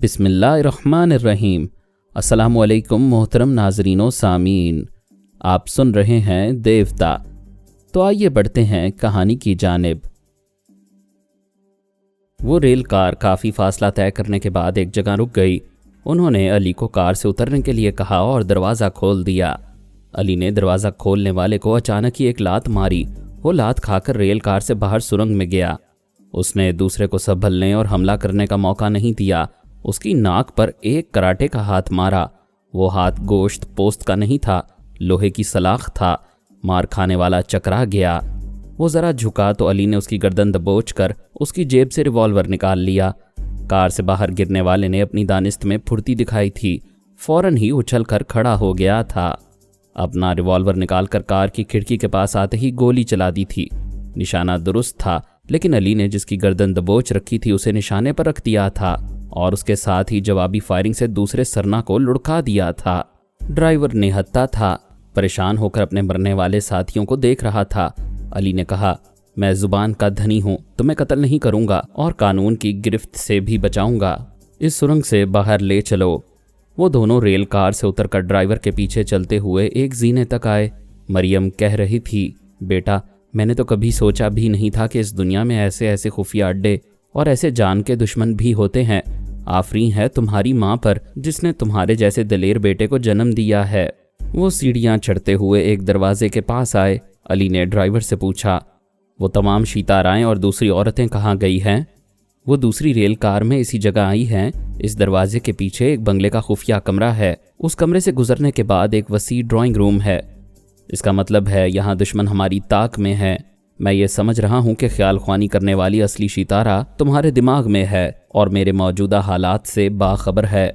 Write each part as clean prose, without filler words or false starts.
بسم اللہ الرحمن الرحیم۔ السلام علیکم محترم ناظرین و سامعین، آپ سن رہے ہیں دیوتا۔ تو آئیے بڑھتے ہیں کہانی کی جانب۔ وہ ریل کار کافی فاصلہ طے کرنے کے بعد ایک جگہ رک گئی۔ انہوں نے علی کو کار سے اترنے کے لیے کہا اور دروازہ کھول دیا۔ علی نے دروازہ کھولنے والے کو اچانک ہی ایک لات ماری۔ وہ لات کھا کر ریل کار سے باہر سرنگ میں گیا۔ اس نے دوسرے کو سنبھلنے اور حملہ کرنے کا موقع نہیں دیا۔ اس کی ناک پر ایک کراٹے کا ہاتھ مارا۔ وہ ہاتھ گوشت پوست کا نہیں تھا، لوہے کی سلاخ تھا۔ مار کھانے والا چکرا گیا۔ وہ ذرا جھکا تو علی نے اس کی گردن دبوچ کر اس کی جیب سے ریوالور نکال لیا۔ کار سے باہر گرنے والے نے اپنی دانست میں پھرتی دکھائی تھی، فوراً ہی اچھل کر کھڑا ہو گیا تھا۔ اپنا ریوالور نکال کر کار کی کھڑکی کے پاس آتے ہی گولی چلا دی تھی۔ نشانہ درست تھا، لیکن علی نے جس کی گردن دبوچ رکھی تھی اسے نشانے پر رکھ دیا تھا اور اس کے ساتھ ہی جوابی فائرنگ سے دوسرے سرنا کو لڑکا دیا تھا۔ ڈرائیور نہتا تھا، پریشان ہو کر اپنے مرنے والے ساتھیوں کو دیکھ رہا تھا۔ علی نے کہا، میں زبان کا دھنی ہوں، تمہیں قتل نہیں کروں گا اور قانون کی گرفت سے بھی بچاؤں گا۔ اس سرنگ سے باہر لے چلو۔ وہ دونوں ریل کار سے اتر کر ڈرائیور کے پیچھے چلتے ہوئے ایک زینے تک آئے۔ مریم کہہ رہی تھی، بیٹا میں نے تو کبھی سوچا بھی نہیں تھا کہ اس دنیا میں ایسے خفیہ اڈے اور ایسے جان کے دشمن بھی ہوتے ہیں۔ آفرین ہے تمہاری ماں پر جس نے تمہارے جیسے دلیر بیٹے کو جنم دیا ہے۔ وہ سیڑھیاں چڑھتے ہوئے ایک دروازے کے پاس آئے۔ علی نے ڈرائیور سے پوچھا، وہ تمام شیتارائیں اور دوسری عورتیں کہاں گئی ہیں؟ وہ دوسری ریل کار میں اسی جگہ آئی ہیں۔ اس دروازے کے پیچھے ایک بنگلے کا خفیہ کمرہ ہے۔ اس کمرے سے گزرنے کے بعد ایک وسیع ڈرائنگ روم ہے۔ اس کا مطلب ہے یہاں دشمن ہماری طاق میں ہے۔ میں یہ سمجھ رہا ہوں کہ خیال خوانی کرنے والی اصلی شیتارہ تمہارے دماغ میں ہے اور میرے موجودہ حالات سے باخبر ہے۔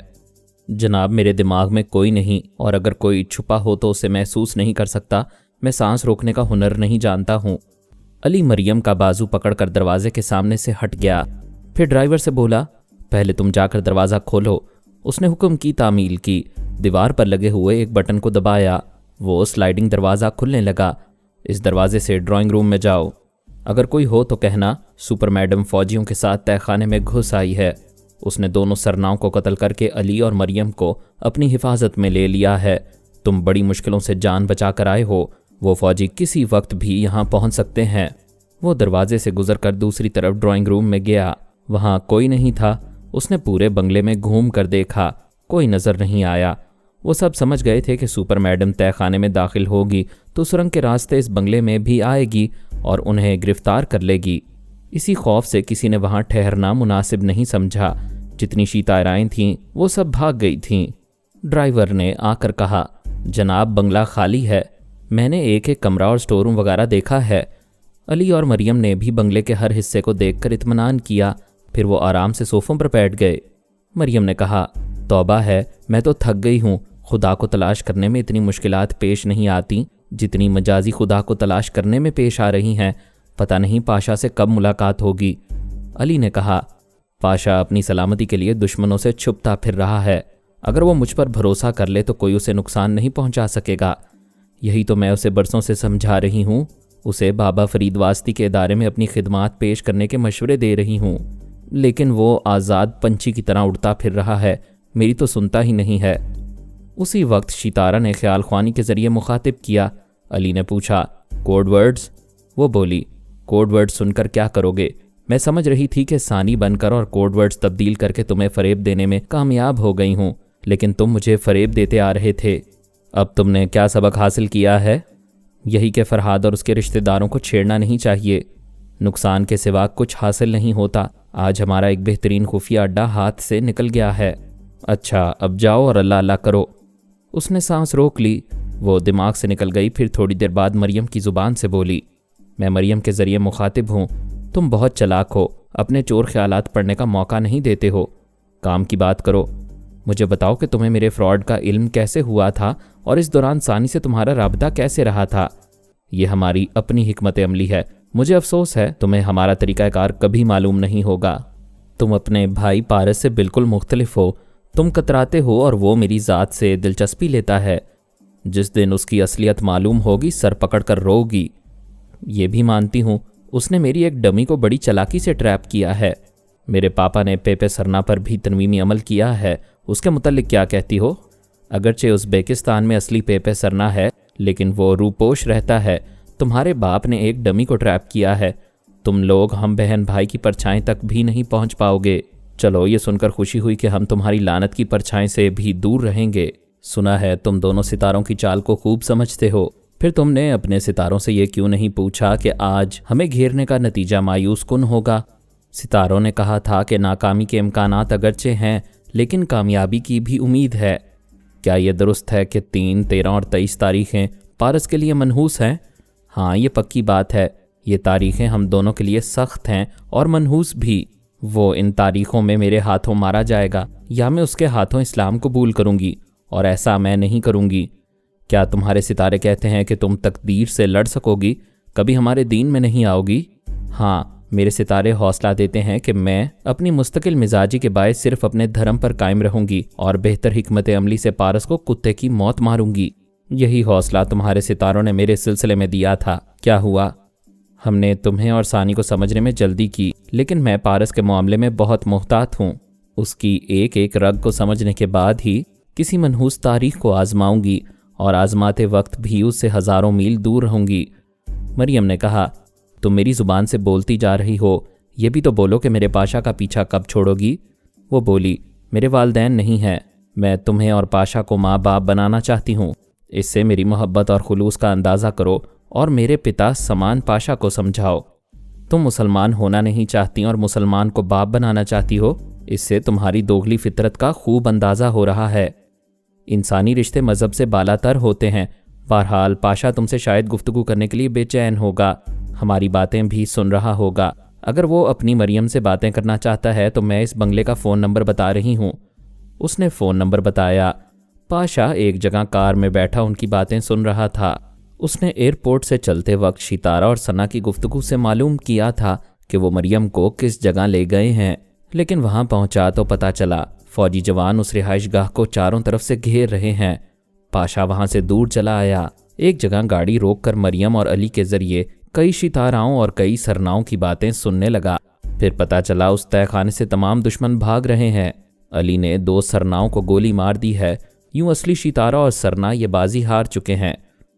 جناب میرے دماغ میں کوئی نہیں، اور اگر کوئی چھپا ہو تو اسے محسوس نہیں کر سکتا۔ میں سانس روکنے کا ہنر نہیں جانتا ہوں۔ علی مریم کا بازو پکڑ کر دروازے کے سامنے سے ہٹ گیا، پھر ڈرائیور سے بولا، پہلے تم جا کر دروازہ کھولو۔ اس نے حکم کی تعمیل کی۔ دیوار پر لگے ہوئے ایک بٹن کو دبایا، وہ سلائیڈنگ دروازہ کھلنے لگا۔ اس دروازے سے ڈرائنگ روم میں جاؤ۔ اگر کوئی ہو تو کہنا سپر میڈم فوجیوں کے ساتھ تہہ خانے میں گھس آئی ہے۔ اس نے دونوں سرناؤں کو قتل کر کے علی اور مریم کو اپنی حفاظت میں لے لیا ہے۔ تم بڑی مشکلوں سے جان بچا کر آئے ہو، وہ فوجی کسی وقت بھی یہاں پہنچ سکتے ہیں۔ وہ دروازے سے گزر کر دوسری طرف ڈرائنگ روم میں گیا۔ وہاں کوئی نہیں تھا۔ اس نے پورے بنگلے میں گھوم کر دیکھا، کوئی نظر نہیں آیا۔ وہ سب سمجھ گئے تھے کہ سپر میڈم تہہ خانے میں داخل ہوگی تو سرنگ کے راستے اس بنگلے میں بھی آئے گی اور انہیں گرفتار کر لے گی۔ اسی خوف سے کسی نے وہاں ٹھہرنا مناسب نہیں سمجھا۔ جتنی شیتارائیں تھیں وہ سب بھاگ گئی تھیں۔ ڈرائیور نے آ کر کہا، جناب بنگلہ خالی ہے، میں نے ایک کمرہ اور سٹور روم وغیرہ دیکھا ہے۔ علی اور مریم نے بھی بنگلے کے ہر حصے کو دیکھ کر اطمینان کیا، پھر وہ آرام سے صوفوں پر بیٹھ گئے۔ مریم نے کہا، توبہ ہے، میں تو تھک گئی ہوں۔ خدا کو تلاش کرنے میں اتنی مشکلات پیش نہیں آتی جتنی مجازی خدا کو تلاش کرنے میں پیش آ رہی ہیں۔ پتہ نہیں پاشا سے کب ملاقات ہوگی۔ علی نے کہا، پاشا اپنی سلامتی کے لیے دشمنوں سے چھپتا پھر رہا ہے۔ اگر وہ مجھ پر بھروسہ کر لے تو کوئی اسے نقصان نہیں پہنچا سکے گا۔ یہی تو میں اسے برسوں سے سمجھا رہی ہوں۔ اسے بابا فرید واسطی کے ادارے میں اپنی خدمات پیش کرنے کے مشورے دے رہی ہوں، لیکن وہ آزاد پنچھی کی طرح اڑتا پھر رہا ہے، میری تو سنتا ہی نہیں ہے۔ اسی وقت شیتارہ نے خیال خوانی کے ذریعے مخاطب کیا۔ علی نے پوچھا، کوڈ ورڈز؟ وہ بولی، کوڈ ورڈز سن کر کیا کرو گے؟ میں سمجھ رہی تھی کہ ثانی بن کر اور کوڈ ورڈز تبدیل کر کے تمہیں فریب دینے میں کامیاب ہو گئی ہوں، لیکن تم مجھے فریب دیتے آ رہے تھے۔ اب تم نے کیا سبق حاصل کیا ہے؟ یہی کہ فرہاد اور اس کے رشتہ داروں کو چھیڑنا نہیں چاہیے۔ نقصان کے سوا کچھ حاصل نہیں ہوتا۔ آج ہمارا ایک بہترین خفیہ اڈا ہاتھ سے نکل گیا ہے۔ اچھا اب جاؤ اور اللہ اللہ کرو۔ اس نے سانس روک لی۔ وہ دماغ سے نکل گئی۔ پھر تھوڑی دیر بعد مریم کی زبان سے بولی، میں مریم کے ذریعے مخاطب ہوں۔ تم بہت چلاک ہو، اپنے چور خیالات پڑھنے کا موقع نہیں دیتے ہو۔ کام کی بات کرو۔ مجھے بتاؤ کہ تمہیں میرے فراڈ کا علم کیسے ہوا تھا اور اس دوران ثانی سے تمہارا رابطہ کیسے رہا تھا۔ یہ ہماری اپنی حکمت عملی ہے۔ مجھے افسوس ہے تمہیں ہمارا طریقہ کار کبھی معلوم نہیں ہوگا۔ تم اپنے بھائی پارس سے بالکل مختلف ہو۔ تم کتراتے ہو اور وہ میری ذات سے دلچسپی لیتا ہے۔ جس دن اس کی اصلیت معلوم ہوگی سر پکڑ کر روگی۔ یہ بھی مانتی ہوں اس نے میری ایک ڈمی کو بڑی چلاکی سے ٹریپ کیا ہے۔ میرے پاپا نے پیپے سرنا پر بھی تنویمی عمل کیا ہے، اس کے متعلق کیا کہتی ہو؟ اگرچہ ازبیکستان میں اصلی پیپے سرنا ہے لیکن وہ روپوش رہتا ہے۔ تمہارے باپ نے ایک ڈمی کو ٹریپ کیا ہے، تم لوگ ہم بہن بھائی کی پرچھائیں تک بھی نہیں پہنچ پاؤ گے۔ چلو، یہ سن کر خوشی ہوئی کہ ہم تمہاری لعنت کی پرچھائیں سے بھی دور رہیں گے۔ سنا ہے تم دونوں ستاروں کی چال کو خوب سمجھتے ہو، پھر تم نے اپنے ستاروں سے یہ کیوں نہیں پوچھا کہ آج ہمیں گھیرنے کا نتیجہ مایوس کن ہوگا؟ ستاروں نے کہا تھا کہ ناکامی کے امکانات اگرچہ ہیں لیکن کامیابی کی بھی امید ہے۔ کیا یہ درست ہے کہ 3، 13 اور 23 تاریخیں پارس کے لیے منحوس ہیں؟ ہاں، یہ پکی بات ہے۔ یہ تاریخیں ہم دونوں کے لیے سخت ہیں اور منحوس بھی۔ وہ ان تاریخوں میں میرے ہاتھوں مارا جائے گا یا میں اس کے ہاتھوں اسلام قبول کروں گی، اور ایسا میں نہیں کروں گی۔ کیا تمہارے ستارے کہتے ہیں کہ تم تقدیر سے لڑ سکو گی، کبھی ہمارے دین میں نہیں آؤ گی؟ ہاں، میرے ستارے حوصلہ دیتے ہیں کہ میں اپنی مستقل مزاجی کے باعث صرف اپنے دھرم پر قائم رہوں گی اور بہتر حکمت عملی سے پارس کو کتے کی موت ماروں گی۔ یہی حوصلہ تمہارے ستاروں نے میرے سلسلے میں دیا تھا۔ کیا ہوا؟ ہم نے تمہیں اور ثانی کو سمجھنے میں جلدی کی، لیکن میں پارس کے معاملے میں بہت محتاط ہوں۔ اس کی ایک ایک رگ کو سمجھنے کے بعد ہی کسی منحوس تاریخ کو آزماؤں گی، اور آزماتے وقت بھی اس سے ہزاروں میل دور رہوں گی۔ مریم نے کہا، تم میری زبان سے بولتی جا رہی ہو، یہ بھی تو بولو کہ میرے پاشا کا پیچھا کب چھوڑو گی؟ وہ بولی، میرے والدین نہیں ہیں، میں تمہیں اور پاشا کو ماں باپ بنانا چاہتی ہوں۔ اس سے میری محبت اور خلوص کا اندازہ کرو اور میرے پتا سمان پاشا کو سمجھاؤ۔ تم مسلمان ہونا نہیں چاہتی اور مسلمان کو باپ بنانا چاہتی ہو، اس سے تمہاری دوغلی فطرت کا خوب اندازہ ہو رہا ہے۔ انسانی رشتے مذہب سے بالا تر ہوتے ہیں۔ بہرحال پاشا تم سے شاید گفتگو کرنے کے لیے بے چین ہوگا، ہماری باتیں بھی سن رہا ہوگا۔ اگر وہ اپنی مریم سے باتیں کرنا چاہتا ہے تو میں اس بنگلے کا فون نمبر بتا رہی ہوں۔ اس نے فون نمبر بتایا۔ پاشا ایک جگہ کار میں بیٹھا ان کی باتیں سن رہا تھا۔ اس نے ایئرپورٹ سے چلتے وقت شتارہ اور ثنا کی گفتگو سے معلوم کیا تھا کہ وہ مریم کو کس جگہ لے گئے ہیں، لیکن وہاں پہنچا تو پتہ چلا فوجی جوان اس رہائش گاہ کو چاروں طرف سے گھیر رہے ہیں۔ پاشا وہاں سے دور چلا آیا۔ ایک جگہ گاڑی روک کر مریم اور علی کے ذریعے کئی شتاراؤں اور کئی سرناؤں کی باتیں سننے لگا۔ پھر پتہ چلا اس تہہ خانے سے تمام دشمن بھاگ رہے ہیں۔ علی نے 2 سرناؤں کو گولی مار دی ہے، یوں اصلی شتارہ اور سرنا یہ بازی ہار چکے ہیں۔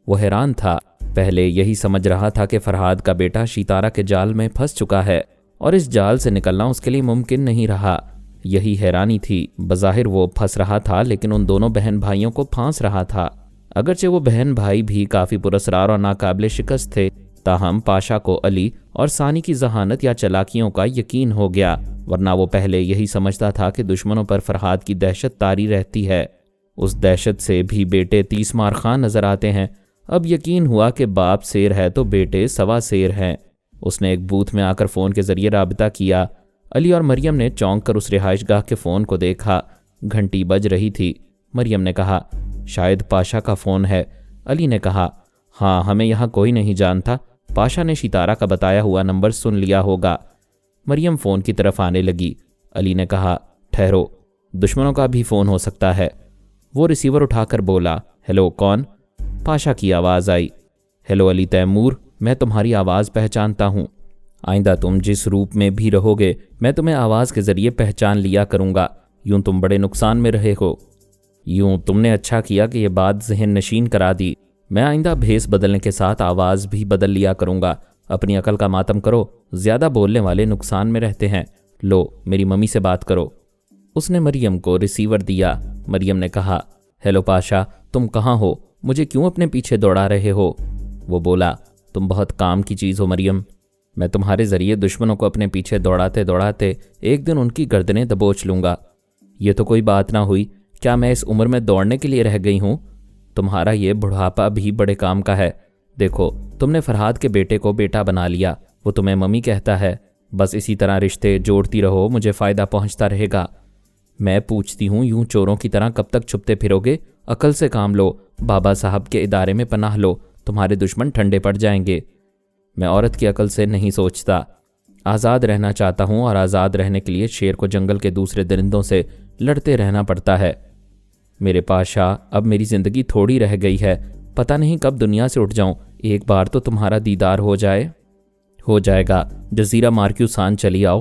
وہ حیران تھا، پہلے یہی سمجھ رہا تھا کہ فرہاد کا بیٹا شتارہ کے جال میں پھنس چکا ہے اور اس جال سے نکلنا اس کے لیے ممکن نہیں رہا۔ یہی حیرانی تھی، بظاہر وہ پھنس رہا تھا لیکن ان دونوں بہن بھائیوں کو پھانس رہا تھا۔ اگرچہ وہ بہن بھائی بھی کافی پراسرار اور ناقابل شکست تھے، تاہم پاشا کو علی اور ثانی کی ذہانت یا چلاکیوں کا یقین ہو گیا، ورنہ وہ پہلے یہی سمجھتا تھا کہ دشمنوں پر فرہاد کی دہشت طاری رہتی ہے۔ اس دہشت سے بھی بیٹے 30 مار خان نظر آتے ہیں۔ اب یقین ہوا کہ باپ سیر ہے تو بیٹے سوا سیر ہیں۔ اس نے ایک بوتھ میں آ کر فون کے ذریعے رابطہ کیا۔ علی اور مریم نے چونک کر اس رہائش گاہ کے فون کو دیکھا، گھنٹی بج رہی تھی۔ مریم نے کہا، شاید پاشا کا فون ہے۔ علی نے کہا، ہاں، ہمیں یہاں کوئی نہیں جانتا، پاشا نے شتارہ کا بتایا ہوا نمبر سن لیا ہوگا۔ مریم فون کی طرف آنے لگی۔ علی نے کہا، ٹھہرو، دشمنوں کا بھی فون ہو سکتا ہے۔ وہ ریسیور اٹھا کر بولا، ہیلو، کون؟ پاشا کی آواز آئی، ہیلو علی تیمور، میں تمہاری آواز پہچانتا ہوں۔ آئندہ تم جس روپ میں بھی رہو گے میں تمہیں آواز کے ذریعے پہچان لیا کروں گا، یوں تم بڑے نقصان میں رہے ہو۔ یوں تم نے اچھا کیا کہ یہ بات ذہن نشین کرا دی، میں آئندہ بھیس بدلنے کے ساتھ آواز بھی بدل لیا کروں گا۔ اپنی عقل کا ماتم کرو، زیادہ بولنے والے نقصان میں رہتے ہیں۔ لو، میری ممی سے بات کرو۔ اس نے مریم کو ریسیور دیا۔ مریم نے کہا، ہیلو پاشا، تم کہاں ہو؟ مجھے کیوں اپنے پیچھے دوڑا رہے ہو؟ وہ بولا، تم بہت کام کی چیز ہو مریم، میں تمہارے ذریعے دشمنوں کو اپنے پیچھے دوڑاتے دوڑاتے ایک دن ان کی گردنیں دبوچ لوں گا۔ یہ تو کوئی بات نہ ہوئی، کیا میں اس عمر میں دوڑنے کے لیے رہ گئی ہوں؟ تمہارا یہ بڑھاپا بھی بڑے کام کا ہے۔ دیکھو، تم نے فرہاد کے بیٹے کو بیٹا بنا لیا، وہ تمہیں ممی کہتا ہے، بس اسی طرح رشتے جوڑتی رہو، مجھے فائدہ پہنچتا رہے گا۔ میں پوچھتی ہوں، یوں چوروں کی طرح کب تک چھپتے پھرو گے؟ عقل سے کام لو، بابا صاحب کے ادارے میں پناہ لو، تمہارے دشمن ٹھنڈے پڑ جائیں گے۔ میں عورت کی عقل سے نہیں سوچتا، آزاد رہنا چاہتا ہوں، اور آزاد رہنے کے لیے شیر کو جنگل کے دوسرے درندوں سے لڑتے رہنا پڑتا ہے۔ میرے پاشا، اب میری زندگی تھوڑی رہ گئی ہے، پتہ نہیں کب دنیا سے اٹھ جاؤں، ایک بار تو تمہارا دیدار ہو جائے۔ ہو جائے گا، جزیرہ مارکیو سان چلی آؤ،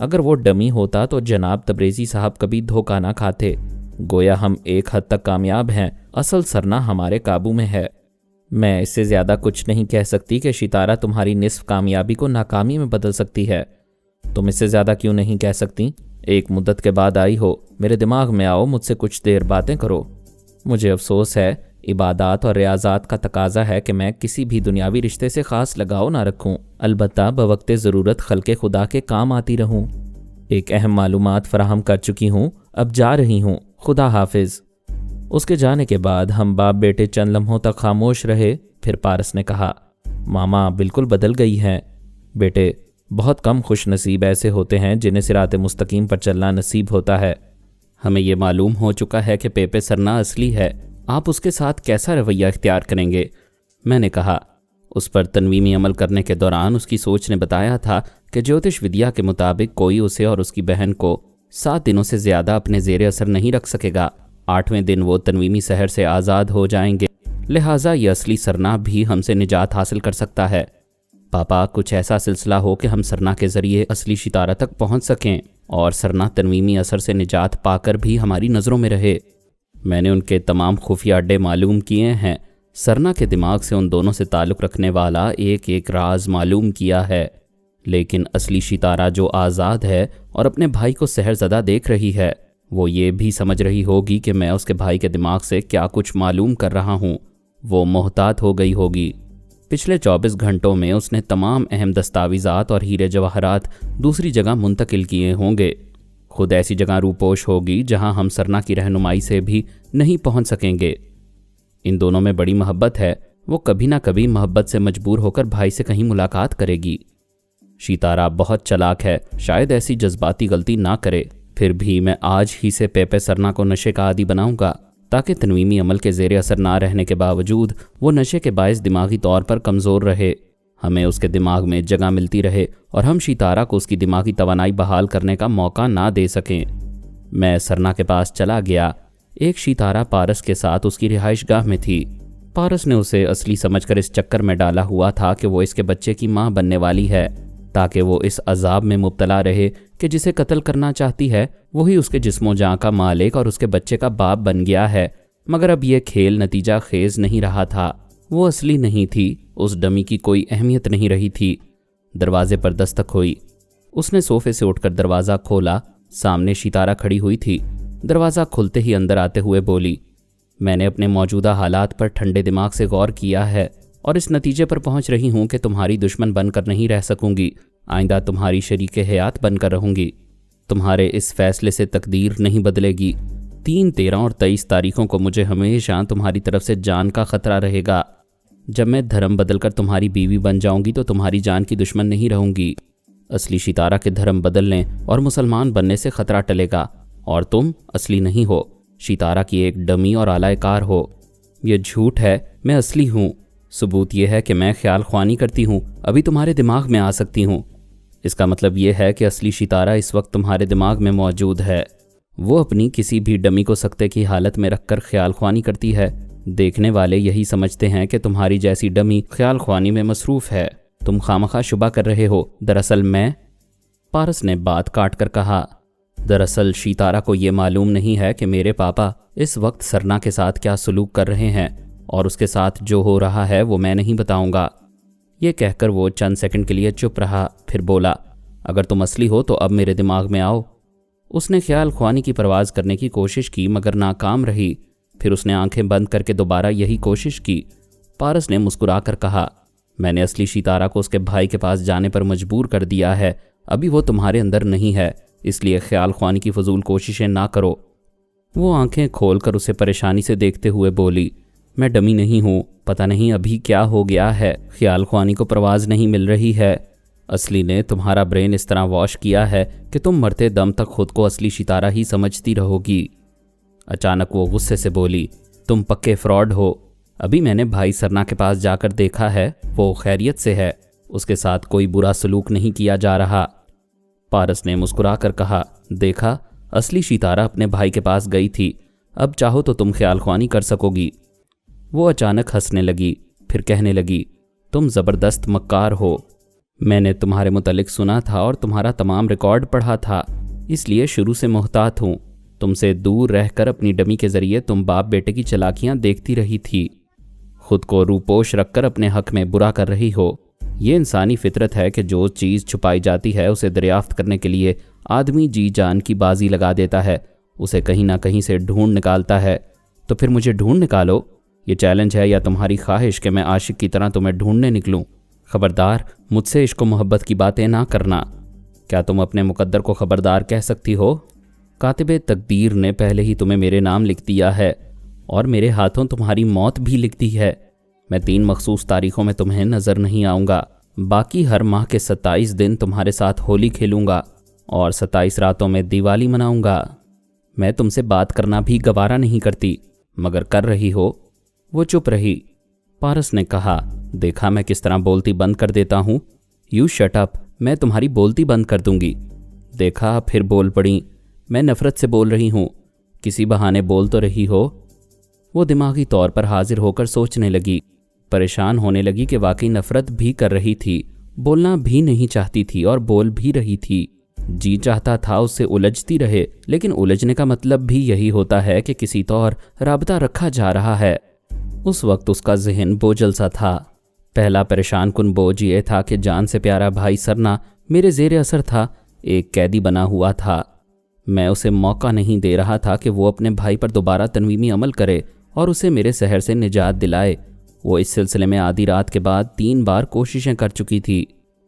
اگر وہ ڈمی ہوتا تو جناب تبریزی صاحب کبھی دھوکہ نہ کھاتے۔ گویا ہم ایک حد تک کامیاب ہیں، اصل سرنا ہمارے قابو میں ہے۔ میں اس سے زیادہ کچھ نہیں کہہ سکتی کہ ستارہ تمہاری نصف کامیابی کو ناکامی میں بدل سکتی ہے۔ تم اس سے زیادہ کیوں نہیں کہہ سکتی؟ ایک مدت کے بعد آئی ہو، میرے دماغ میں آؤ، مجھ سے کچھ دیر باتیں کرو۔ مجھے افسوس ہے، عبادات اور ریاضات کا تقاضا ہے کہ میں کسی بھی دنیاوی رشتے سے خاص لگاؤ نہ رکھوں، البتہ بوقت ضرورت خلق خدا کے کام آتی رہوں۔ ایک اہم معلومات فراہم کر چکی ہوں، اب جا رہی ہوں، خدا حافظ۔ اس کے جانے کے بعد ہم باپ بیٹے چند لمحوں تک خاموش رہے، پھر پارس نے کہا، ماما بالکل بدل گئی ہیں۔ بیٹے، بہت کم خوش نصیب ایسے ہوتے ہیں جنہیں صراط مستقیم پر چلنا نصیب ہوتا ہے۔ ہمیں یہ معلوم ہو چکا ہے کہ پیپے سرنا اصلی ہے، آپ اس کے ساتھ کیسا رویہ اختیار کریں گے؟ میں نے کہا۔ اس پر تنویمی عمل کرنے کے دوران اس کی سوچ نے بتایا تھا کہ جیوتش ودیا کے مطابق کوئی اسے اور اس کی بہن کو 7 دنوں سے زیادہ اپنے زیر اثر نہیں رکھ سکے گا۔ 8ویں دن وہ تنویمی سحر سے آزاد ہو جائیں گے، لہٰذا یہ اصلی سرنا بھی ہم سے نجات حاصل کر سکتا ہے۔ پاپا، کچھ ایسا سلسلہ ہو کہ ہم سرنا کے ذریعے اصلی ستارہ تک پہنچ سکیں اور سرنا تنویمی اثر سے نجات پا کر بھی ہماری نظروں میں رہے۔ میں نے ان کے تمام خفیہ اڈے معلوم کیے ہیں، سرنا کے دماغ سے ان دونوں سے تعلق رکھنے والا ایک ایک راز معلوم کیا ہے، لیکن اصلی ستارہ جو آزاد ہے اور اپنے بھائی کو سحر زدہ دیکھ رہی ہے، وہ یہ بھی سمجھ رہی ہوگی کہ میں اس کے بھائی کے دماغ سے کیا کچھ معلوم کر رہا ہوں۔ وہ محتاط ہو گئی ہوگی۔ پچھلے 24 گھنٹوں میں اس نے تمام اہم دستاویزات اور ہیرے جواہرات دوسری جگہ منتقل کیے ہوں گے۔ خود ایسی جگہ روپوش ہوگی جہاں ہم سرنا کی رہنمائی سے بھی نہیں پہنچ سکیں گے۔ ان دونوں میں بڑی محبت ہے، وہ کبھی نہ کبھی محبت سے مجبور ہو کر بھائی سے کہیں ملاقات کرے گی۔ ستارہ بہت چلاک ہے، شاید ایسی جذباتی غلطی نہ کرے، پھر بھی میں آج ہی سے پیپے سرنا کو نشے کا عادی بناؤں گا تاکہ تنویمی عمل کے زیر اثر نہ رہنے کے باوجود وہ نشے کے باعث دماغی طور پر کمزور رہے، ہمیں اس کے دماغ میں جگہ ملتی رہے اور ہم ستارہ کو اس کی دماغی توانائی بحال کرنے کا موقع نہ دے سکیں۔ میں سرنا کے پاس چلا گیا۔ ایک ستارہ پارس کے ساتھ اس کی رہائش گاہ میں تھی۔ پارس نے اسے اصلی سمجھ کر اس چکر میں ڈالا ہوا تھا کہ وہ اس کے بچے کی ماں بننے والی ہے، تاکہ وہ اس عذاب میں مبتلا رہے کہ جسے قتل کرنا چاہتی ہے وہی اس کے جسم و جاں کا مالک اور اس کے بچے کا باپ بن گیا ہے۔ مگر اب یہ کھیل نتیجہ خیز نہیں رہا تھا، وہ اصلی نہیں تھی، اس ڈمی کی کوئی اہمیت نہیں رہی تھی۔ دروازے پر دستک ہوئی۔ اس نے صوفے سے اٹھ کر دروازہ کھولا، سامنے ستارہ کھڑی ہوئی تھی۔ دروازہ کھلتے ہی اندر آتے ہوئے بولی، میں نے اپنے موجودہ حالات پر ٹھنڈے دماغ سے غور کیا ہے اور اس نتیجے پر پہنچ رہی ہوں کہ تمہاری دشمن بن کر نہیں رہ سکوں گی، آئندہ تمہاری شریک حیات بن کر رہوں گی۔ تمہارے اس فیصلے سے تقدیر نہیں بدلے گی۔ 3، 13 اور 23 تاریخوں کو مجھے ہمیشہ تمہاری طرف سے جان کا خطرہ رہے گا۔ جب میں دھرم بدل کر تمہاری بیوی بن جاؤں گی تو تمہاری جان کی دشمن نہیں رہوں گی۔ اصلی ستارہ کے دھرم بدلنے اور مسلمان بننے سے خطرہ ٹلے گا، اور تم اصلی نہیں ہو، ستارہ کی ایک ڈمی اور آلائے کار ہو۔ یہ جھوٹ ہے، میں اصلی ہوں۔ ثبوت یہ ہے کہ میں خیال خوانی کرتی ہوں، ابھی تمہارے دماغ میں آ سکتی ہوں۔ اس کا مطلب یہ ہے کہ اصلی ستارہ اس وقت تمہارے دماغ میں موجود ہے۔ وہ اپنی کسی بھی ڈمی کو سکتے کی حالت میں رکھ کر خیال خوانی کرتی ہے۔ دیکھنے والے یہی سمجھتے ہیں کہ تمہاری جیسی ڈمی خیال خوانی میں مصروف ہے۔ تم خامخواہ شبہ کر رہے ہو، دراصل میں… پارس نے بات کاٹ کر کہا، دراصل ستارہ کو یہ معلوم نہیں ہے کہ میرے پاپا اس وقت سرنا کے ساتھ کیا سلوک کر رہے ہیں، اور اس کے ساتھ جو ہو رہا ہے وہ میں نہیں بتاؤں گا۔ یہ کہہ کر وہ چند سیکنڈ کے لیے چپ رہا، پھر بولا، اگر تم اصلی ہو تو اب میرے دماغ میں آؤ۔ اس نے خیال خوانی کی پرواز کرنے کی کوشش کی مگر ناکام رہی۔ پھر اس نے آنکھیں بند کر کے دوبارہ یہی کوشش کی۔ پارس نے مسکرا کر کہا، میں نے اصلی ستارہ کو اس کے بھائی کے پاس جانے پر مجبور کر دیا ہے، ابھی وہ تمہارے اندر نہیں ہے، اس لیے خیال خوانی کی فضول کوششیں نہ کرو۔ وہ آنکھیں کھول کر اسے پریشانی سے دیکھتے ہوئے بولی، میں ڈمی نہیں ہوں، پتہ نہیں ابھی کیا ہو گیا ہے، خیال خوانی کو پرواز نہیں مل رہی ہے۔ اصلی نے تمہارا برین اس طرح واش کیا ہے کہ تم مرتے دم تک خود کو اصلی ستارہ ہی سمجھتی رہو گی۔ اچانک وہ غصے سے بولی، تم پکے فراڈ ہو، ابھی میں نے بھائی سرنا کے پاس جا کر دیکھا ہے، وہ خیریت سے ہے، اس کے ساتھ کوئی برا سلوک نہیں کیا جا رہا۔ پارس نے مسکرا کر کہا، دیکھا، اصلی ستارہ اپنے بھائی کے پاس گئی تھی، اب چاہو تو تم خیال خوانی کر سکو گی۔ وہ اچانک ہنسنے لگی، پھر کہنے لگی، تم زبردست مکار ہو۔ میں نے تمہارے متعلق سنا تھا اور تمہارا تمام ریکارڈ پڑھا تھا، اس لیے شروع سے محتاط ہوں۔ تم سے دور رہ کر اپنی ڈمی کے ذریعے تم باپ بیٹے کی چالاکیاں دیکھتی رہی تھی، خود کو روپوش رکھ کر اپنے حق میں برا کر رہی ہو۔ یہ انسانی فطرت ہے کہ جو چیز چھپائی جاتی ہے اسے دریافت کرنے کے لیے آدمی جی جان کی بازی لگا دیتا ہے، اسے کہیں نہ کہیں سے ڈھونڈ نکالتا ہے۔ تو پھر مجھے ڈھونڈ نکالو، یہ چیلنج ہے یا تمہاری خواہش کہ میں عاشق کی طرح تمہیں ڈھونڈنے نکلوں؟ خبردار، مجھ سے عشق و محبت کی باتیں نہ کرنا۔ کیا تم اپنے مقدر کو خبردار کہہ سکتی ہو؟ کاتب تقدیر نے پہلے ہی تمہیں میرے نام لکھ دیا ہے اور میرے ہاتھوں تمہاری موت بھی لکھ دی ہے۔ میں 3 مخصوص تاریخوں میں تمہیں نظر نہیں آؤں گا، باقی ہر ماہ کے 27 دن تمہارے ساتھ ہولی کھیلوں گا اور 27 راتوں میں دیوالی مناؤں گا۔ میں تم سے بات کرنا بھی گوارا نہیں کرتی، مگر کر رہی ہو۔ وہ چپ رہی۔ پارس نے کہا، دیکھا میں کس طرح بولتی بند کر دیتا ہوں؟ یو شٹ اپ، میں تمہاری بولتی بند کر دوں گی۔ دیکھا پھر بول پڑیں، میں نفرت سے بول رہی ہوں، کسی بہانے بول تو رہی ہو۔ وہ دماغی طور پر حاضر ہو کر سوچنے لگی، پریشان ہونے لگی کہ واقعی نفرت بھی کر رہی تھی، بولنا بھی نہیں چاہتی تھی اور بول بھی رہی تھی۔ جی چاہتا تھا اس سے الجھتی رہے، لیکن الجھنے کا مطلب بھی یہی ہوتا ہے کہ کسی طور رابطہ رکھا جا رہا ہے۔ اس وقت اس کا ذہن بوجھل سا تھا۔ پہلا پریشان کن بوجھ یہ تھا کہ جان سے پیارا بھائی سرنا میرے زیر اثر تھا، ایک قیدی بنا ہوا تھا۔ میں اسے موقع نہیں دے رہا تھا کہ وہ اپنے بھائی پر دوبارہ تنویمی عمل کرے اور اسے میرے سحر سے نجات دلائے۔ وہ اس سلسلے میں آدھی رات کے بعد 3 بار کوششیں کر چکی تھی۔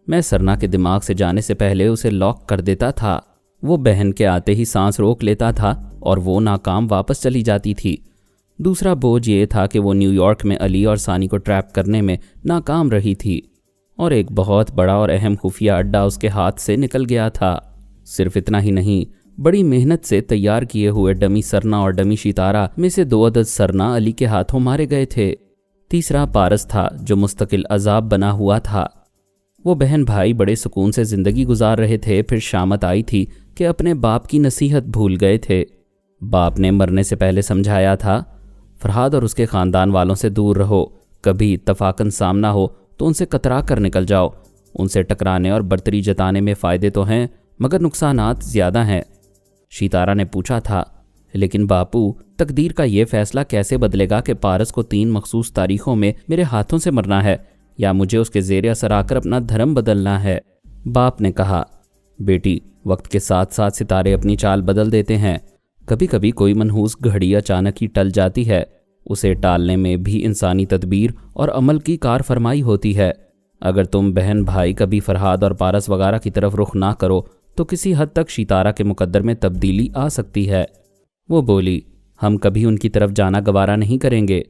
میں سرنا کے دماغ سے جانے سے پہلے اسے لاک کر دیتا تھا۔ وہ بہن کے آتے ہی سانس روک لیتا تھا اور وہ ناکام واپس چلی جاتی تھی۔ دوسرا بوجھ یہ تھا کہ وہ نیو یارک میں علی اور ثانی کو ٹریپ کرنے میں ناکام رہی تھی اور ایک بہت بڑا اور اہم خفیہ اڈا اس کے ہاتھ سے نکل گیا تھا۔ صرف اتنا ہی نہیں، بڑی محنت سے تیار کیے ہوئے ڈمی سرنا اور ڈمی شیتارہ میں سے 2 عدد سرنا علی کے ہاتھوں مارے گئے تھے۔ تیسرا پارس تھا جو مستقل عذاب بنا ہوا تھا۔ وہ بہن بھائی بڑے سکون سے زندگی گزار رہے تھے، پھر شامت آئی تھی کہ اپنے باپ کی نصیحت بھول گئے تھے۔ باپ نے مرنے سے پہلے سمجھایا تھا، فرہاد اور اس کے خاندان والوں سے دور رہو، کبھی اتفاقاً سامنا ہو تو ان سے کترا کر نکل جاؤ، ان سے ٹکرانے اور برتری جتانے میں فائدے تو ہیں مگر نقصانات زیادہ ہیں۔ شیتارہ نے پوچھا تھا، لیکن باپو تقدیر کا یہ فیصلہ کیسے بدلے گا کہ پارس کو 3 مخصوص تاریخوں میں میرے ہاتھوں سے مرنا ہے یا مجھے اس کے زیر اثر آ کر اپنا دھرم بدلنا ہے؟ باپ نے کہا، بیٹی وقت کے ساتھ ساتھ ستارے اپنی چال بدل دیتے ہیں، کبھی کبھی کوئی منحوس گھڑی اچانک ہی ٹل جاتی ہے، اسے ٹالنے میں بھی انسانی تدبیر اور عمل کی کار فرمائی ہوتی ہے۔ اگر تم بہن بھائی کبھی فرہاد اور پارس وغیرہ کی طرف رخ نہ کرو تو کسی حد تک شیتارہ کے مقدر میں تبدیلی آ سکتی ہے۔ وہ بولی، ہم کبھی ان کی طرف جانا گوارا نہیں کریں گے۔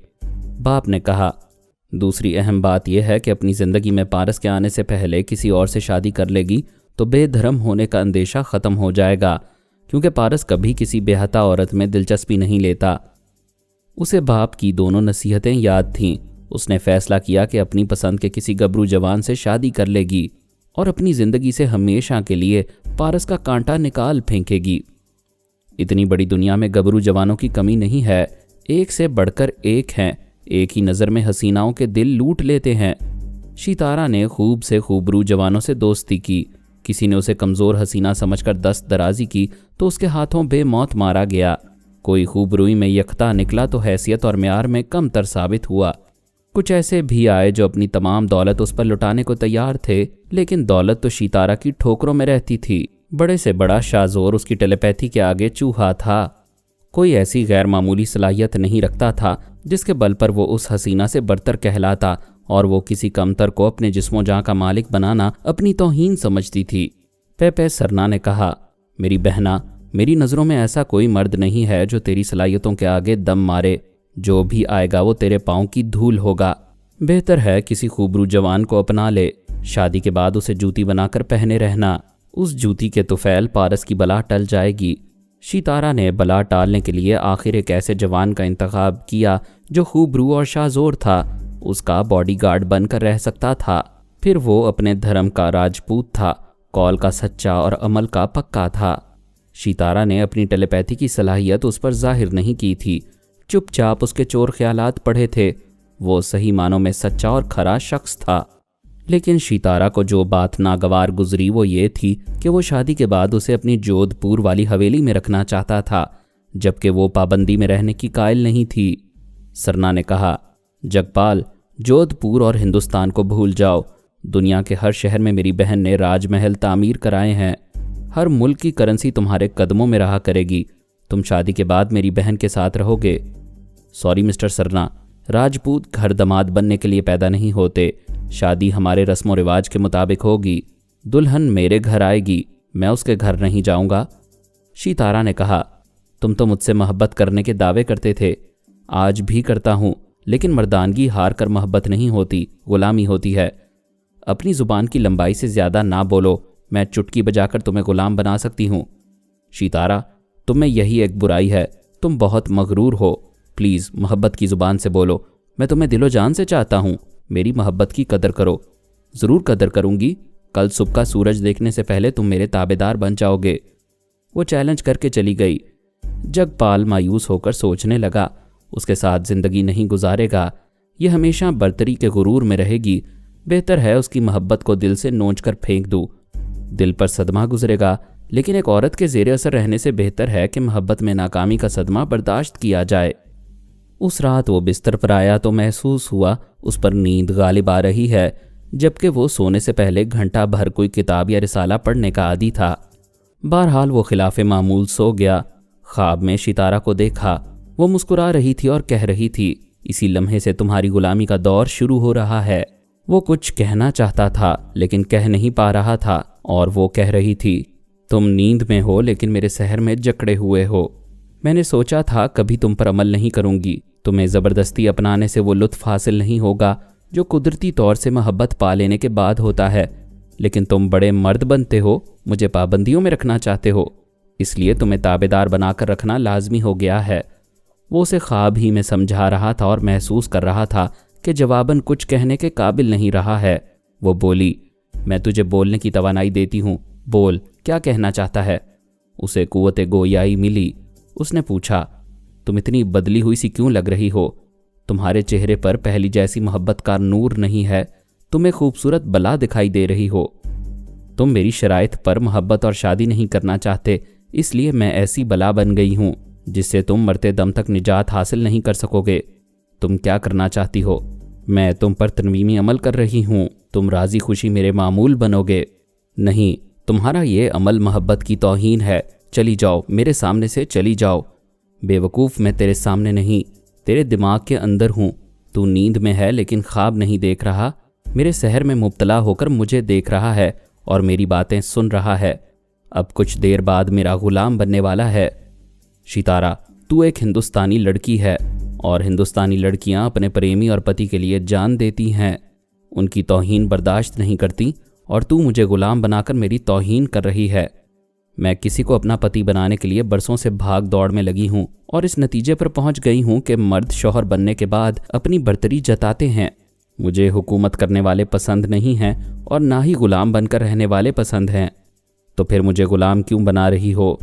باپ نے کہا، دوسری اہم بات یہ ہے کہ اپنی زندگی میں پارس کے آنے سے پہلے کسی اور سے شادی کر لے گی تو بے دھرم ہونے کا اندیشہ ختم ہو جائے گا، کیونکہ پارس کبھی کسی بے حتا عورت میں دلچسپی نہیں لیتا۔ اسے باپ کی دونوں نصیحتیں یاد تھیں۔ اس نے فیصلہ کیا کہ اپنی پسند کے کسی گبرو جوان سے شادی کر لے گی اور اپنی زندگی سے ہمیشہ کے لیے پارس کا کانٹا نکال پھینکے گی۔ اتنی بڑی دنیا میں گبرو جوانوں کی کمی نہیں ہے، ایک سے بڑھ کر ایک ہیں، ایک ہی نظر میں حسیناؤں کے دل لوٹ لیتے ہیں۔ شیتارہ نے خوب سے خوبرو جوانوں سے دوستی کی، کسی نے اسے کمزور حسینہ سمجھ کر دست درازی کی تو اس کے ہاتھوں بے موت مارا گیا، کوئی خوبروئی میں یکتا نکلا تو حیثیت اور معیار میں کم تر ثابت ہوا۔ کچھ ایسے بھی آئے جو اپنی تمام دولت اس پر لٹانے کو تیار تھے، لیکن دولت تو شیتارہ کی ٹھوکروں میں رہتی تھی۔ بڑے سے بڑا شازور اس کی ٹیلی پیتھی کے آگے چوہا تھا۔ کوئی ایسی غیر معمولی صلاحیت نہیں رکھتا تھا جس کے بل پر وہ اس حسینہ سے برتر کہلاتا، اور وہ کسی کمتر کو اپنے جسم و جاں کا مالک بنانا اپنی توہین سمجھتی تھی۔ پے سرنا نے کہا، میری بہنا، میری نظروں میں ایسا کوئی مرد نہیں ہے جو تیری صلاحیتوں کے آگے دم مارے، جو بھی آئے گا وہ تیرے پاؤں کی دھول ہوگا۔ بہتر ہے کسی خوبرو جوان کو اپنا لے، شادی کے بعد اسے جوتی بنا کر پہنے رہنا، اس جوتی کے طفیل پارس کی بلا ٹل جائے گی۔ شیتارہ نے بلا ٹالنے کے لیے آخر ایک ایسے جوان کا انتخاب کیا جو خوبرو اور شازور تھا، اس کا باڈی گارڈ بن کر رہ سکتا تھا۔ پھر وہ اپنے دھرم کا راجپوت تھا، قول کا سچا اور عمل کا پکا تھا۔ شیتارہ نے اپنی ٹیلی پیتھی کی صلاحیت اس پر ظاہر نہیں کی تھی، چپ چاپ اس کے چور خیالات پڑھے تھے۔ وہ صحیح معنوں میں سچا اور کھرا شخص تھا۔ لیکن شیتارا کو جو بات ناگوار گزری وہ یہ تھی کہ وہ شادی کے بعد اسے اپنی جودھ پور والی حویلی میں رکھنا چاہتا تھا، جبکہ وہ پابندی میں رہنے کی قائل نہیں تھی۔ سرنا نے کہا، جگپال، جودھ پور اور ہندوستان کو بھول جاؤ۔ دنیا کے ہر شہر میں میری بہن نے راج محل تعمیر کرائے ہیں، ہر ملک کی کرنسی تمہارے قدموں میں رہا کرے گی۔ تم شادی کے بعد میری بہن کے ساتھ رہو گے۔ سوری مسٹر سرنا، راجپوت گھر داماد بننے کے لیے پیدا نہیں ہوتے۔ شادی ہمارے رسم و رواج کے مطابق ہوگی۔ دلہن میرے گھر آئے گی، میں اس کے گھر نہیں جاؤں گا۔ شیتارا نے کہا، تم تو مجھ سے محبت کرنے کے دعوے کرتے تھے، آج بھی کرتا ہوں، لیکن مردانگی ہار کر محبت نہیں ہوتی، غلامی ہوتی ہے۔ اپنی زبان کی لمبائی سے زیادہ نہ بولو، میں چٹکی بجا کر تمہیں غلام بنا سکتی ہوں۔ شیتارا، تم میں یہی ایک برائی ہے، تم بہت مغرور ہو۔ پلیز محبت کی زبان سے بولو، میں تمہیں دل و جان سے چاہتا ہوں، میری محبت کی قدر کرو۔ ضرور قدر کروں گی، کل صبح کا سورج دیکھنے سے پہلے تم میرے تابع دار بن جاؤ گے۔ وہ چیلنج کر کے چلی گئی۔ جگپال مایوس ہو کر سوچنے لگا، اس کے ساتھ زندگی نہیں گزارے گا، یہ ہمیشہ برتری کے غرور میں رہے گی، بہتر ہے اس کی محبت کو دل سے نوچ کر پھینک دوں۔ دل پر صدمہ گزرے گا، لیکن ایک عورت کے زیر اثر رہنے سے بہتر ہے کہ محبت میں ناکامی کا صدمہ برداشت کیا جائے۔ اس رات وہ بستر پر آیا تو محسوس ہوا اس پر نیند غالب آ رہی ہے، جبکہ وہ سونے سے پہلے گھنٹہ بھر کوئی کتاب یا رسالہ پڑھنے کا عادی تھا۔ بہرحال وہ خلاف معمول سو گیا۔ خواب میں شیتارا کو دیکھا، وہ مسکرا رہی تھی اور کہہ رہی تھی، اسی لمحے سے تمہاری غلامی کا دور شروع ہو رہا ہے۔ وہ کچھ کہنا چاہتا تھا لیکن کہہ نہیں پا رہا تھا، اور وہ کہہ رہی تھی، تم نیند میں ہو لیکن میرے سحر میں جکڑے ہوئے ہو۔ میں نے سوچا تھا کبھی تم پر عمل نہیں کروں گی، تمہیں زبردستی اپنانے سے وہ لطف حاصل نہیں ہوگا جو قدرتی طور سے محبت پا لینے کے بعد ہوتا ہے، لیکن تم بڑے مرد بنتے ہو، مجھے پابندیوں میں رکھنا چاہتے ہو، اس لیے تمہیں تابع دار بنا کر رکھنا لازمی ہو گیا ہے۔ وہ اسے خواب ہی میں سمجھا رہا تھا اور محسوس کر رہا تھا کہ جواباً کچھ کہنے کے قابل نہیں رہا ہے۔ وہ بولی، میں تجھے بولنے کی توانائی دیتی ہوں، بول، کیا کہنا چاہتا ہے؟ اسے قوت گویائی ملی۔ اس نے پوچھا، تم اتنی بدلی ہوئی سی کیوں لگ رہی ہو؟ تمہارے چہرے پر پہلی جیسی محبت کا نور نہیں ہے، تمہیں خوبصورت بلا دکھائی دے رہی ہو۔ تم میری شرائط پر محبت اور شادی نہیں کرنا چاہتے، اس لیے میں ایسی بلا بن گئی ہوں جس سے تم مرتے دم تک نجات حاصل نہیں کر سکو گے۔ تم کیا کرنا چاہتی ہو؟ میں تم پر تنویمی عمل کر رہی ہوں، تم راضی خوشی میرے معمول بنو گے۔ نہیں، تمہارا یہ عمل محبت کی توہین ہے، چلی جاؤ، میرے سامنے سے چلی جاؤ۔ بے وقوف، میں تیرے سامنے نہیں، تیرے دماغ کے اندر ہوں۔ تو نیند میں ہے لیکن خواب نہیں دیکھ رہا، میرے سحر میں مبتلا ہو کر مجھے دیکھ رہا ہے اور میری باتیں سن رہا ہے۔ اب کچھ دیر بعد میرا غلام بننے والا ہے۔ شیتارا، تو ایک ہندوستانی لڑکی ہے اور ہندوستانی لڑکیاں اپنے پریمی اور پتی کے لیے جان دیتی ہیں، ان کی توہین برداشت نہیں کرتی، اور تو مجھے غلام بنا کر میری توہین کر رہی ہے۔ میں کسی کو اپنا پتی بنانے کے لیے برسوں سے بھاگ دوڑ میں لگی ہوں اور اس نتیجے پر پہنچ گئی ہوں کہ مرد شوہر بننے کے بعد اپنی برتری جتاتے ہیں۔ مجھے حکومت کرنے والے پسند نہیں ہیں اور نہ ہی غلام بن کر رہنے والے پسند ہیں۔ تو پھر مجھے غلام کیوں بنا رہی ہو؟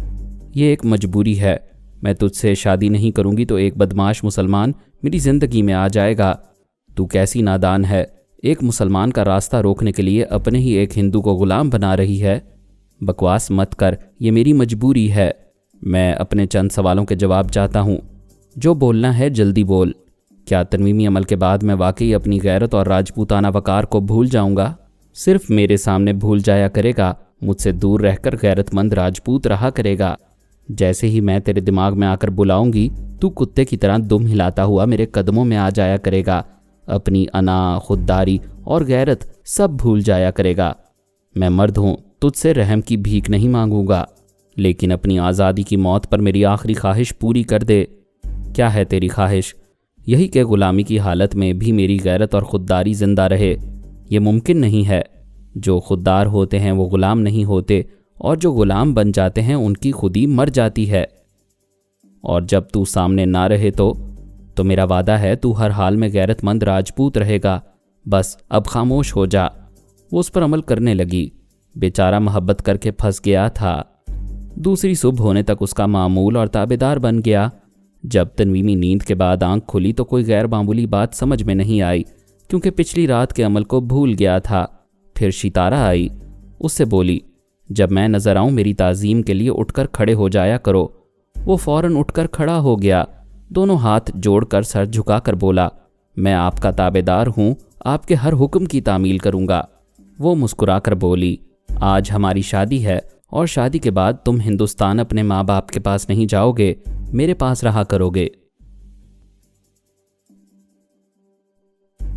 یہ ایک مجبوری ہے، میں تجھ سے شادی نہیں کروں گی تو ایک بدمعاش مسلمان میری زندگی میں آ جائے گا۔ تو کیسی نادان ہے، ایک مسلمان کا راستہ روکنے کے لیے اپنے ہی ایک ہندو کو غلام بنا رہی ہے۔ بکواس مت کر، یہ میری مجبوری ہے۔ میں اپنے چند سوالوں کے جواب چاہتا ہوں، جو بولنا ہے جلدی بول۔ کیا تنویمی عمل کے بعد میں واقعی اپنی غیرت اور راجپوتانہ وقار کو بھول جاؤں گا؟ صرف میرے سامنے بھول جایا کرے گا، مجھ سے دور رہ کر غیرت مند راجپوت رہا کرے گا۔ جیسے ہی میں تیرے دماغ میں آ کر بلاؤں گی، تو کتے کی طرح دم ہلاتا ہوا میرے قدموں میں آ جایا کرے گا، اپنی انا، خودداری اور غیرت سب بھول جایا کرے گا۔ میں مرد ہوں، تجھ سے رحم کی بھیک نہیں مانگوں گا، لیکن اپنی آزادی کی موت پر میری آخری خواہش پوری کر دے۔ کیا ہے تیری خواہش؟ یہی کہ غلامی کی حالت میں بھی میری غیرت اور خودداری زندہ رہے۔ یہ ممکن نہیں ہے، جو خوددار ہوتے ہیں وہ غلام نہیں ہوتے، اور جو غلام بن جاتے ہیں ان کی خودی مر جاتی ہے۔ اور جب تو سامنے نہ رہے تو میرا وعدہ ہے تو ہر حال میں غیرت مند راجپوت رہے گا۔ بس اب خاموش ہو جا۔ وہ اس پر عمل کرنے لگی۔ بیچارہ محبت کر کے پھنس گیا تھا۔ دوسری صبح ہونے تک اس کا معمول اور تابع دار بن گیا۔ جب تنویمی نیند کے بعد آنکھ کھلی تو کوئی غیر معمولی بات سمجھ میں نہیں آئی۔ کیونکہ پچھلی رات کے عمل کو بھول گیا تھا۔ پھر شیتارہ آئی، اس سے بولی، جب میں نظر آؤں میری تعظیم کے لیے اٹھ کر کھڑے ہو جایا کرو۔ وہ فوراً اٹھ کر کھڑا ہو گیا، دونوں ہاتھ جوڑ کر سر جھکا کر بولا، میں آپ کا تابع دار ہوں، آپ کے ہر حکم کی تعمیل کروں گا۔ وہ مسکرا کر بولی، آج ہماری شادی ہے اور شادی کے بعد تم ہندوستان اپنے ماں باپ کے پاس نہیں جاؤ گے، میرے پاس رہا کرو گے۔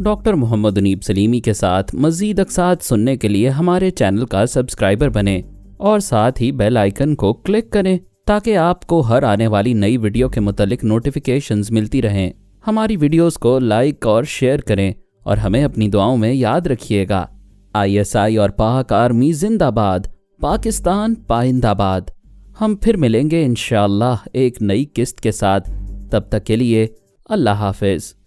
ڈاکٹر محمد انیب سلیمی کے ساتھ مزید اقساط سننے کے لیے ہمارے چینل کا سبسکرائبر بنیں اور ساتھ ہی بیل آئیکن کو کلک کریں تاکہ آپ کو ہر آنے والی نئی ویڈیو کے متعلق نوٹیفیکیشنز ملتی رہیں۔ ہماری ویڈیوز کو لائک اور شیئر کریں اور ہمیں اپنی دعاؤں میں یاد رکھیے گا۔ ISI اور پاک آرمی زندہ باد، پاکستان پائندہ باد۔ ہم پھر ملیں گے انشاءاللہ ایک نئی قسط کے ساتھ، تب تک کے لیے اللہ حافظ۔